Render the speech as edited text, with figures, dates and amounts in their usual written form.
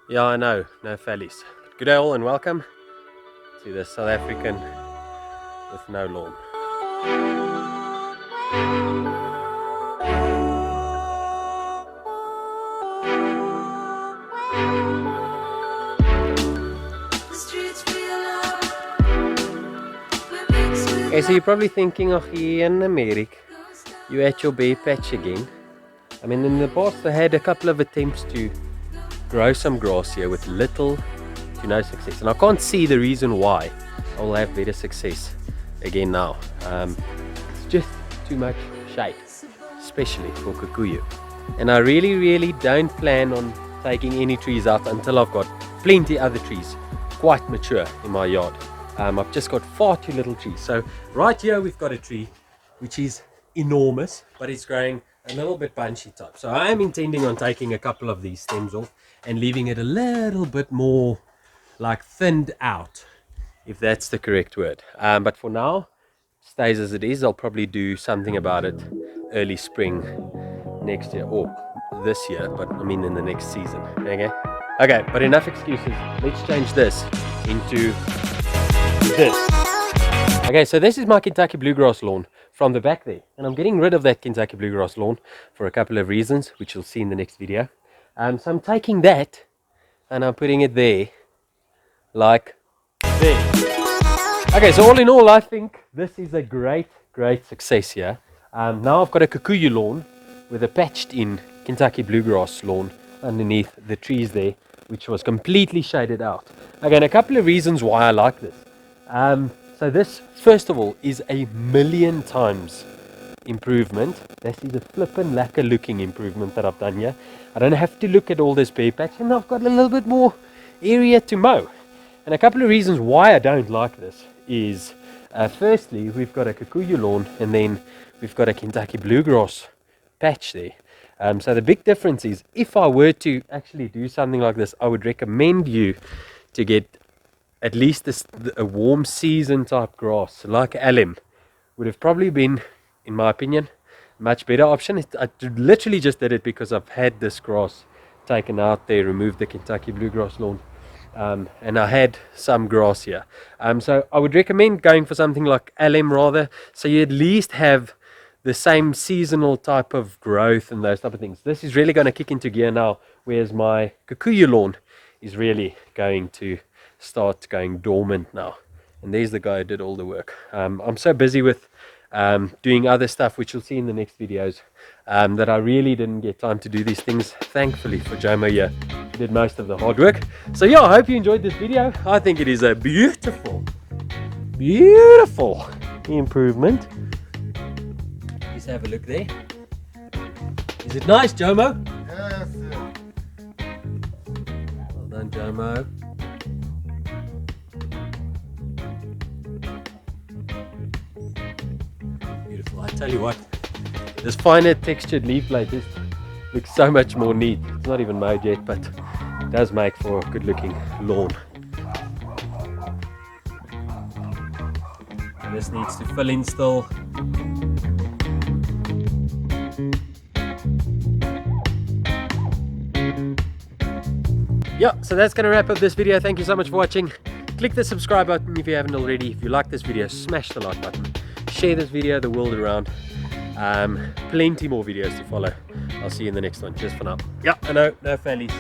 Yeah, I know, no fellies. Good day all and welcome to the South African with no lawn. Okay, so you're probably thinking, oh, here in America, you at your bay patch again. I mean, in the past I had a couple of attempts to grow some grass here with little to no success, and I can't see the reason why I will have better success again now. It's just too much shade, especially for Kikuyu, and I really don't plan on taking any trees out until I've got plenty other trees quite mature in my yard. I've just got far too little trees. So right here we've got a tree which is enormous, but it's growing a little bit bunchy type. So I am intending on taking a couple of these stems off and leaving it a little bit more like thinned out, if that's the correct word. But for now, it stays as it is. I'll probably do something about it early spring next year, or this year, but I mean in the next season. Okay, but enough excuses. Let's change this into this. Okay, so this is my Kentucky bluegrass lawn from the back there, and I'm getting rid of that Kentucky bluegrass lawn for a couple of reasons, which you'll see in the next video. So I'm taking that and I'm putting it there, like this. Okay, so all in all, I think this is a great success here. Now I've got a Kikuyu lawn with a patched in Kentucky bluegrass lawn underneath the trees there, which was completely shaded out. Again, a couple of reasons why I like this. So this, first of all, is a million times improvement. This is a flippin' lacquer looking improvement that I've done here. I don't have to look at all this bare patch, and I've got a little bit more area to mow. And a couple of reasons why I don't like this is, firstly, we've got a Kikuyu lawn, and then we've got a Kentucky bluegrass patch there. So the big difference is, if I were to actually do something like this, I would recommend you to get at least a warm season type grass like alum. Would have probably been, in my opinion, a much better option. I literally just did it because I've had this grass taken out there, removed the Kentucky bluegrass lawn, and I had some grass here. So I would recommend going for something like alum rather, so you at least have the same seasonal type of growth and those type of things. This is really going to kick into gear now, whereas my Kikuyu lawn is really going to start going dormant now. And there's the guy who did all the work. I'm so busy with doing other stuff, which you'll see in the next videos, that I really didn't get time to do these things. Thankfully for Jomo here, who did most of the hard work. So yeah, I hope you enjoyed this video. I think it is a beautiful improvement. Let's have a look there. Is it nice, Jomo? Yes. Well done, Jomo. Beautiful. I tell you what, this finer textured leaf blade just looks so much more neat. It's not even mowed yet, but it does make for a good looking lawn. And this needs to fill in still. Yeah, so that's going to wrap up this video. Thank you so much for watching. Click the subscribe button if you haven't already. If you like this video, smash the like button. Share this video the world around. Plenty more videos to follow. I'll see you in the next one. Cheers for now. Yeah, I know, no fairlies.